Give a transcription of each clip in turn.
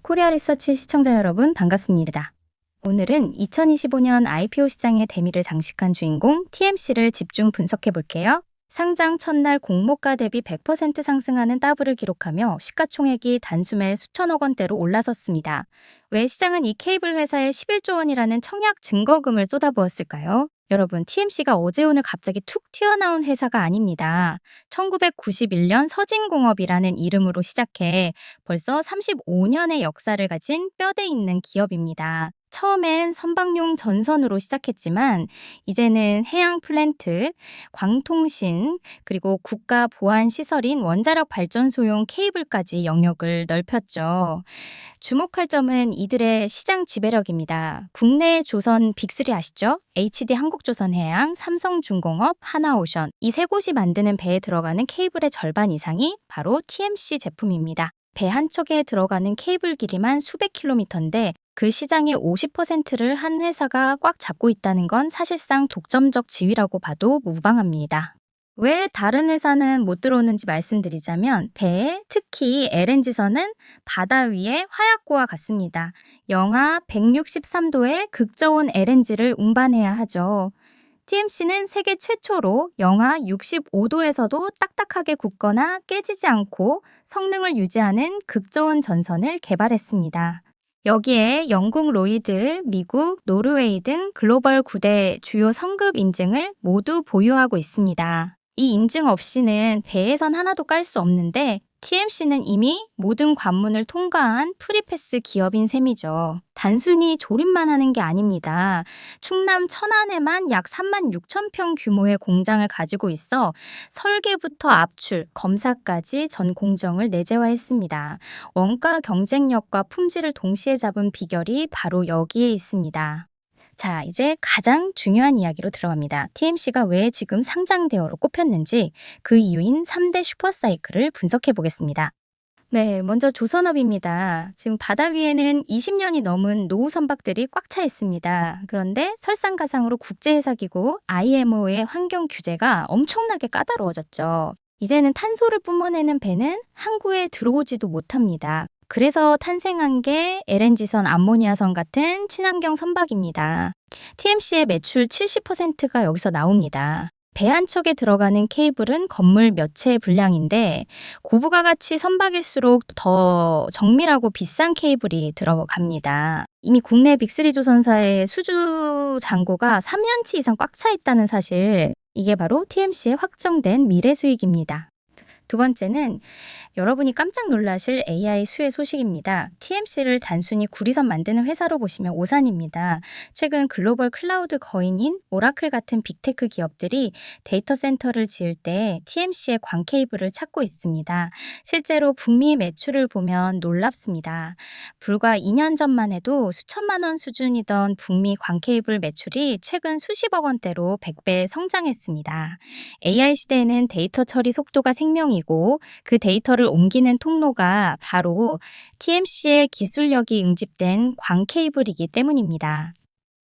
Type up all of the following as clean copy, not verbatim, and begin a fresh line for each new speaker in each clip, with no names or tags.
코리아 리서치 시청자 여러분 반갑습니다. 오늘은 2025년 IPO 시장의 대미를 장식한 주인공 TMC를 집중 분석해 볼게요. 상장 첫날 공모가 대비 100% 상승하는 더블을 기록하며 시가총액이 단숨에 수천억 원대로 올라섰습니다. 왜 시장은 이 케이블 회사에 11조 원이라는 청약 증거금을 쏟아부었을까요? 여러분, TMC가 어제 오늘 갑자기 툭 튀어나온 회사가 아닙니다. 1991년 서진공업이라는 이름으로 시작해 벌써 35년의 역사를 가진 뼈대 있는 기업입니다. 처음엔 선박용 전선으로 시작했지만 이제는 해양 플랜트, 광통신, 그리고 국가 보안 시설인 원자력 발전소용 케이블까지 영역을 넓혔죠. 주목할 점은 이들의 시장 지배력입니다. 국내 조선 빅3 아시죠? HD 한국조선해양, 삼성중공업, 하나오션. 이 세 곳이 만드는 배에 들어가는 케이블의 절반 이상이 바로 TMC 제품입니다. 배 한 척에 들어가는 케이블 길이만 수백 킬로미터인데 그 시장의 50%를 한 회사가 꽉 잡고 있다는 건 사실상 독점적 지위라고 봐도 무방합니다. 왜 다른 회사는 못 들어오는지 말씀드리자면 배, 특히 LNG선은 바다 위의 화약고와 같습니다. 영하 163도의 극저온 LNG를 운반해야 하죠. TMC는 세계 최초로 영하 65도에서도 딱딱하게 굳거나 깨지지 않고 성능을 유지하는 극저온 전선을 개발했습니다. 여기에 영국 로이드, 미국, 노르웨이 등 글로벌 9대 주요 성급 인증을 모두 보유하고 있습니다. 이 인증 없이는 배에선 하나도 깔 수 없는데 TMC는 이미 모든 관문을 통과한 프리패스 기업인 셈이죠. 단순히 조립만 하는 게 아닙니다. 충남 천안에만 약 3만 6천 평 규모의 공장을 가지고 있어 설계부터 압출, 검사까지 전 공정을 내재화했습니다. 원가 경쟁력과 품질을 동시에 잡은 비결이 바로 여기에 있습니다. 자, 이제 가장 중요한 이야기로 들어갑니다. TMC가 왜 지금 상장대어로 꼽혔는지 그 이유인 3대 슈퍼사이클을 분석해 보겠습니다. 네, 먼저 조선업입니다. 지금 바다 위에는 20년이 넘은 노후 선박들이 꽉 차 있습니다. 그런데 설상가상으로 국제회사기구 IMO의 환경 규제가 엄청나게 까다로워졌죠. 이제는 탄소를 뿜어내는 배는 항구에 들어오지도 못합니다. 그래서 탄생한 게 LNG선, 암모니아선 같은 친환경 선박입니다. TMC의 매출 70%가 여기서 나옵니다. 배 한 척에 들어가는 케이블은 건물 몇 채의 분량인데 고부가 가치 선박일수록 더 정밀하고 비싼 케이블이 들어갑니다. 이미 국내 빅3 조선사의 수주 잔고가 3년치 이상 꽉 차 있다는 사실, 이게 바로 TMC의 확정된 미래 수익입니다. 두 번째는 여러분이 깜짝 놀라실 AI 수혜 소식입니다. TMC를 단순히 구리선 만드는 회사로 보시면 오산입니다. 최근 글로벌 클라우드 거인인 오라클 같은 빅테크 기업들이 데이터 센터를 지을 때 TMC의 광 케이블을 찾고 있습니다. 실제로 북미 매출을 보면 놀랍습니다. 불과 2년 전만 해도 수천만 원 수준이던 북미 광 케이블 매출이 최근 수십억 원대로 100배 성장했습니다. AI 시대에는 데이터 처리 속도가 생명이고 그 데이터를 옮기는 통로가 바로 TMC의 기술력이 응집된 광 케이블이기 때문입니다.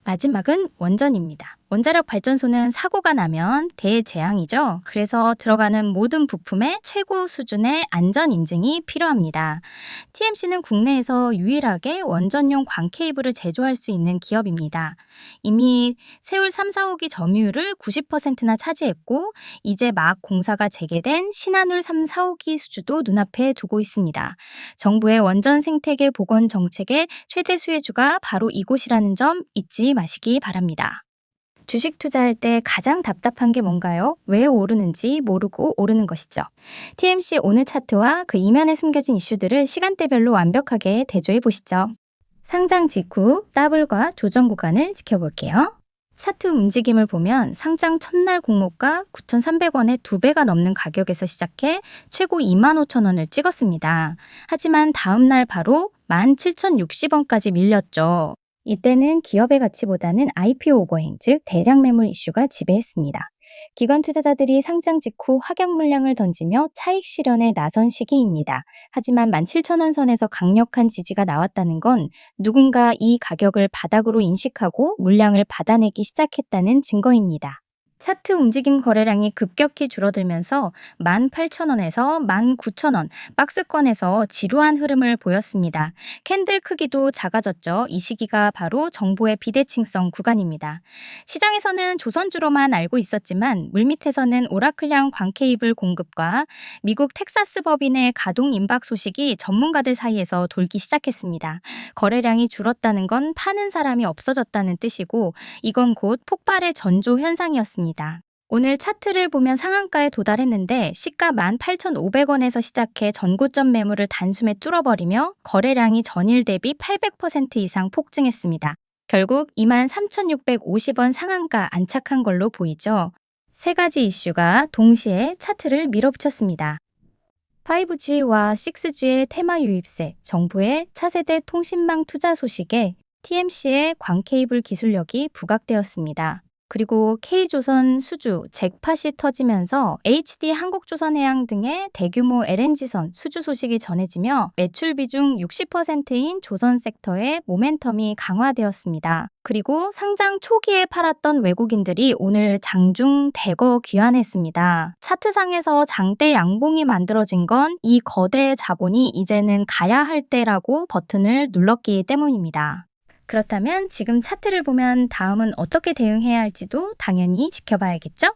마지막은 원전입니다. 원자력 발전소는 사고가 나면 대재앙이죠. 그래서 들어가는 모든 부품에 최고 수준의 안전 인증이 필요합니다. TMC는 국내에서 유일하게 원전용 광 케이블을 제조할 수 있는 기업입니다. 이미 세울 3, 4호기 점유율을 90%나 차지했고 이제 막 공사가 재개된 신한울 3, 4호기 수주도 눈앞에 두고 있습니다. 정부의 원전 생태계 복원 정책의 최대 수혜주가 바로 이곳이라는 점 잊지 마시기 바랍니다. 주식 투자할 때 가장 답답한 게 뭔가요? 왜 오르는지 모르고 오르는 것이죠. TMC 오늘 차트와 그 이면에 숨겨진 이슈들을 시간대별로 완벽하게 대조해 보시죠. 상장 직후 더블과 조정 구간을 지켜볼게요. 차트 움직임을 보면 상장 첫날 공모가 9,300원의 2배가 넘는 가격에서 시작해 최고 25,000원을 찍었습니다. 하지만 다음날 바로 17,060원까지 밀렸죠. 이때는 기업의 가치보다는 IPO 오버행, 즉 대량 매물 이슈가 지배했습니다. 기관 투자자들이 상장 직후 확약 물량을 던지며 차익 실현에 나선 시기입니다. 하지만 17,000원 선에서 강력한 지지가 나왔다는 건 누군가 이 가격을 바닥으로 인식하고 물량을 받아내기 시작했다는 증거입니다. 차트 움직임 거래량이 급격히 줄어들면서 18,000원에서 19,000원, 박스권에서 지루한 흐름을 보였습니다. 캔들 크기도 작아졌죠. 이 시기가 바로 정보의 비대칭성 구간입니다. 시장에서는 조선주로만 알고 있었지만 물밑에서는 오라클형 광케이블 공급과 미국 텍사스 법인의 가동 임박 소식이 전문가들 사이에서 돌기 시작했습니다. 거래량이 줄었다는 건 파는 사람이 없어졌다는 뜻이고 이건 곧 폭발의 전조 현상이었습니다. 오늘 차트를 보면 상한가에 도달했는데 시가 18,500원에서 시작해 전고점 매물을 단숨에 뚫어버리며 거래량이 전일 대비 800% 이상 폭증했습니다. 결국 23,650원 상한가 안착한 걸로 보이죠. 세 가지 이슈가 동시에 차트를 밀어붙였습니다. 5G와 6G의 테마 유입세, 정부의 차세대 통신망 투자 소식에 TMC의 광케이블 기술력이 부각되었습니다. 그리고 K조선 수주, 잭팟이 터지면서 HD 한국조선해양 등의 대규모 LNG선 수주 소식이 전해지며 매출 비중 60%인 조선 섹터의 모멘텀이 강화되었습니다. 그리고 상장 초기에 팔았던 외국인들이 오늘 장중 대거 귀환했습니다. 차트상에서 장대 양봉이 만들어진 건 이 거대 자본이 이제는 가야 할 때라고 버튼을 눌렀기 때문입니다. 그렇다면 지금 차트를 보면 다음은 어떻게 대응해야 할지도 당연히 지켜봐야겠죠?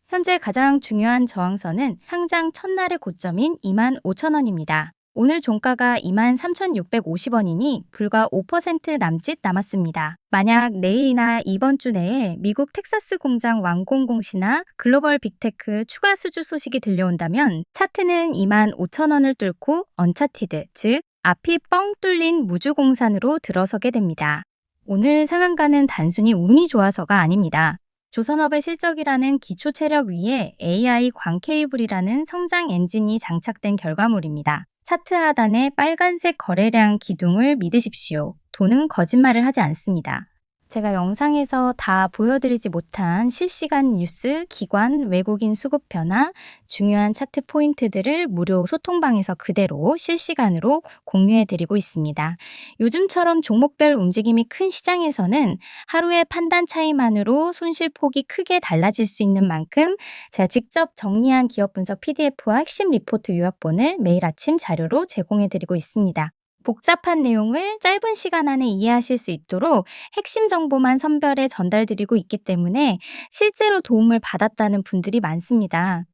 현재 가장 중요한 저항선은 상장 첫날의 고점인 25,000원입니다. 오늘 종가가 23,650원이니 불과 5% 남짓 남았습니다. 만약 내일이나 이번 주 내에 미국 텍사스 공장 완공 공시나 글로벌 빅테크 추가 수주 소식이 들려온다면 차트는 25,000원을 뚫고 언차티드, 즉 앞이 뻥 뚫린 무주공산으로 들어서게 됩니다. 오늘 상한가는 단순히 운이 좋아서가 아닙니다. 조선업의 실적이라는 기초 체력 위에 AI 광케이블이라는 성장 엔진이 장착된 결과물입니다. 차트 하단의 빨간색 거래량 기둥을 믿으십시오. 돈은 거짓말을 하지 않습니다. 제가 영상에서 다 보여드리지 못한 실시간 뉴스, 기관, 외국인 수급 변화, 중요한 차트 포인트들을 무료 소통방에서 그대로 실시간으로 공유해드리고 있습니다. 요즘처럼 종목별 움직임이 큰 시장에서는 하루의 판단 차이만으로 손실폭이 크게 달라질 수 있는 만큼 제가 직접 정리한 기업 분석 PDF와 핵심 리포트 요약본을 매일 아침 자료로 제공해드리고 있습니다. 복잡한 내용을 짧은 시간 안에 이해하실 수 있도록 핵심 정보만 선별해 전달드리고 있기 때문에 실제로 도움을 받았다는 분들이 많습니다.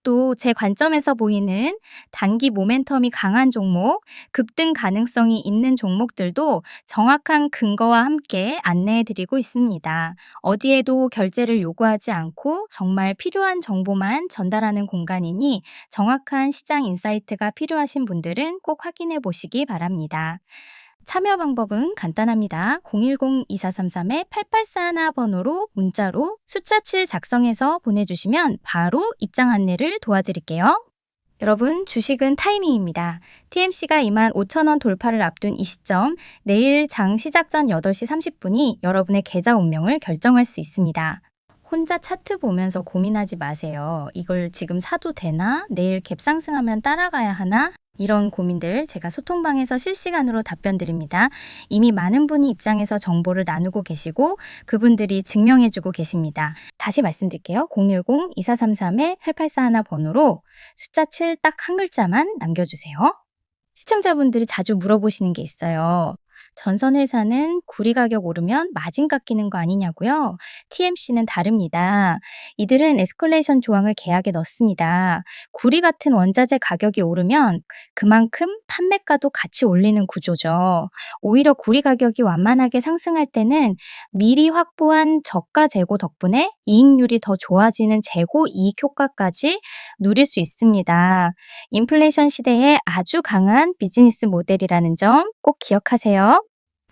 또 제 관점에서 보이는 단기 모멘텀이 강한 종목, 급등 가능성이 있는 종목들도 정확한 근거와 함께 안내해드리고 있습니다. 어디에도 결제를 요구하지 않고 정말 필요한 정보만 전달하는 공간이니 정확한 시장 인사이트가 필요하신 분들은 꼭 확인해 보시기 바랍니다. 참여 방법은 간단합니다. 010-2433-8841번으로 문자로 숫자 7 작성해서 보내주시면 바로 입장 안내를 도와드릴게요. 여러분, 주식은 타이밍입니다. TMC가 25,000원 돌파를 앞둔 이 시점, 내일 장 시작 전 8시 30분이 여러분의 계좌 운명을 결정할 수 있습니다. 혼자 차트 보면서 고민하지 마세요. 이걸 지금 사도 되나? 내일 갭 상승하면 따라가야 하나? 이런 고민들 제가 소통방에서 실시간으로 답변 드립니다. 이미 많은 분이 입장에서 정보를 나누고 계시고 그분들이 증명해주고 계십니다. 다시 말씀드릴게요. 010-2433-8841번으로 숫자 7 딱 한 글자만 남겨주세요. 시청자분들이 자주 물어보시는 게 있어요. 전선회사는 구리 가격 오르면 마진 깎이는 거 아니냐고요? TMC는 다릅니다. 이들은 에스컬레이션 조항을 계약에 넣습니다. 구리 같은 원자재 가격이 오르면 그만큼 판매가도 같이 올리는 구조죠. 오히려 구리 가격이 완만하게 상승할 때는 미리 확보한 저가 재고 덕분에 이익률이 더 좋아지는 재고 이익 효과까지 누릴 수 있습니다. 인플레이션 시대에 아주 강한 비즈니스 모델이라는 점 꼭 기억하세요.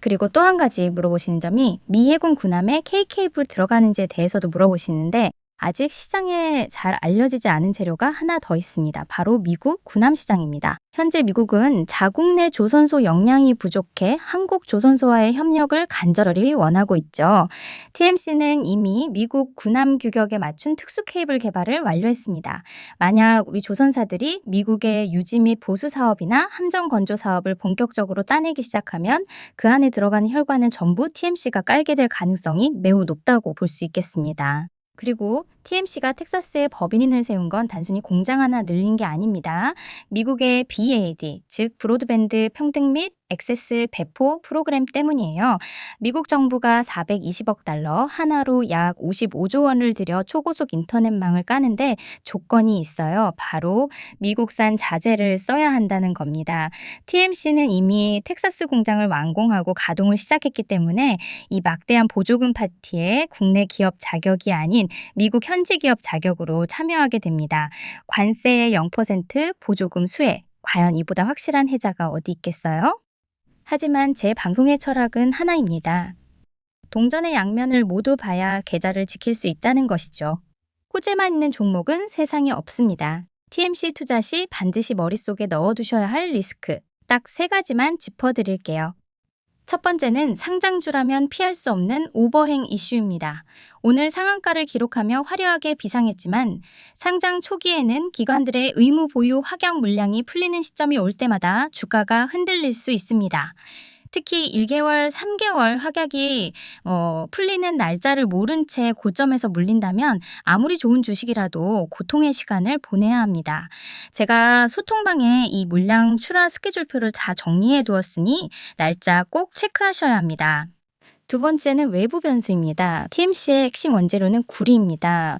그리고 또 한 가지 물어보시는 점이 미해군 군함에 K케이블 들어가는지에 대해서도 물어보시는데 아직 시장에 잘 알려지지 않은 재료가 하나 더 있습니다. 바로 미국 군함 시장입니다. 현재 미국은 자국 내 조선소 역량이 부족해 한국 조선소와의 협력을 간절히 원하고 있죠. TMC는 이미 미국 군함 규격에 맞춘 특수 케이블 개발을 완료했습니다. 만약 우리 조선사들이 미국의 유지 및 보수 사업이나 함정 건조 사업을 본격적으로 따내기 시작하면 그 안에 들어가는 혈관은 전부 TMC가 깔게 될 가능성이 매우 높다고 볼 수 있겠습니다. 그리고 TMC가 텍사스에 법인을 세운 건 단순히 공장 하나 늘린 게 아닙니다. 미국의 BAD, 즉 브로드밴드 평등 및 액세스 배포 프로그램 때문이에요. 미국 정부가 420억 달러, 하나로 약 55조 원을 들여 초고속 인터넷망을 까는데 조건이 있어요. 바로 미국산 자재를 써야 한다는 겁니다. TMC는 이미 텍사스 공장을 완공하고 가동을 시작했기 때문에 이 막대한 보조금 파티에 국내 기업 자격이 아닌 미국 현지 기업 자격으로 참여하게 됩니다. 관세의 0% 보조금 수혜. 과연 이보다 확실한 혜자가 어디 있겠어요? 하지만 제 방송의 철학은 하나입니다. 동전의 양면을 모두 봐야 계좌를 지킬 수 있다는 것이죠. 호재만 있는 종목은 세상에 없습니다. TMC 투자 시 반드시 머릿속에 넣어두셔야 할 리스크. 딱 3가지만 짚어드릴게요. 첫 번째는 상장주라면 피할 수 없는 오버행 이슈입니다. 오늘 상한가를 기록하며 화려하게 비상했지만 상장 초기에는 기관들의 의무 보유 확약 물량이 풀리는 시점이 올 때마다 주가가 흔들릴 수 있습니다. 특히 1개월, 3개월 확약이 풀리는 날짜를 모른 채 고점에서 물린다면 아무리 좋은 주식이라도 고통의 시간을 보내야 합니다. 제가 소통방에 이 물량 출하 스케줄표를 다 정리해 두었으니 날짜 꼭 체크하셔야 합니다. 두 번째는 외부 변수입니다. TMC의 핵심 원재료는 구리입니다.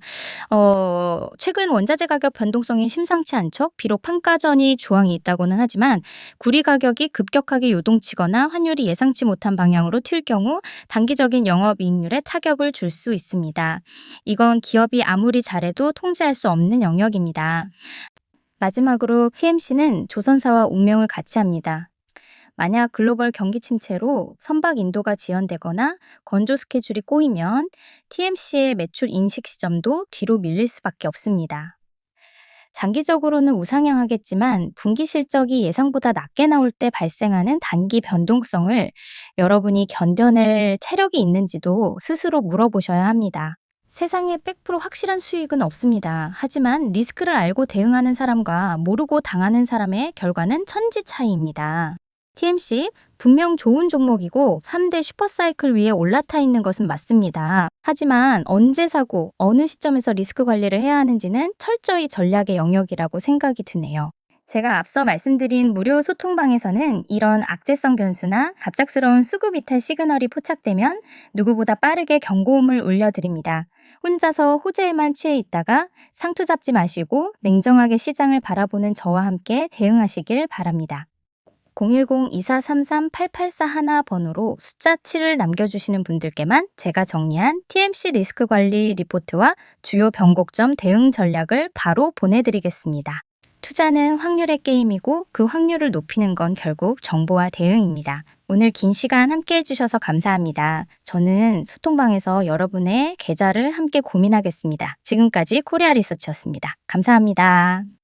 최근 원자재 가격 변동성이 심상치 않죠. 비록 판가전이 조항이 있다고는 하지만 구리 가격이 급격하게 요동치거나 환율이 예상치 못한 방향으로 튈 경우 단기적인 영업이익률에 타격을 줄 수 있습니다. 이건 기업이 아무리 잘해도 통제할 수 없는 영역입니다. 마지막으로 TMC는 조선사와 운명을 같이 합니다. 만약 글로벌 경기 침체로 선박 인도가 지연되거나 건조 스케줄이 꼬이면 TMC의 매출 인식 시점도 뒤로 밀릴 수밖에 없습니다. 장기적으로는 우상향하겠지만 분기 실적이 예상보다 낮게 나올 때 발생하는 단기 변동성을 여러분이 견뎌낼 체력이 있는지도 스스로 물어보셔야 합니다. 세상에 100% 확실한 수익은 없습니다. 하지만 리스크를 알고 대응하는 사람과 모르고 당하는 사람의 결과는 천지 차이입니다. TMC 분명 좋은 종목이고 3대 슈퍼사이클 위에 올라타 있는 것은 맞습니다. 하지만 언제 사고 어느 시점에서 리스크 관리를 해야 하는지는 철저히 전략의 영역이라고 생각이 드네요. 제가 앞서 말씀드린 무료 소통방에서는 이런 악재성 변수나 갑작스러운 수급 이탈 시그널이 포착되면 누구보다 빠르게 경고음을 울려드립니다. 혼자서 호재에만 취해 있다가 상투 잡지 마시고 냉정하게 시장을 바라보는 저와 함께 대응하시길 바랍니다. 010-2433-8841 번호로 숫자 7을 남겨주시는 분들께만 제가 정리한 TMC 리스크 관리 리포트와 주요 변곡점 대응 전략을 바로 보내드리겠습니다. 투자는 확률의 게임이고 그 확률을 높이는 건 결국 정보와 대응입니다. 오늘 긴 시간 함께 해주셔서 감사합니다. 저는 소통방에서 여러분의 계좌를 함께 고민하겠습니다. 지금까지 코리아 리서치였습니다. 감사합니다.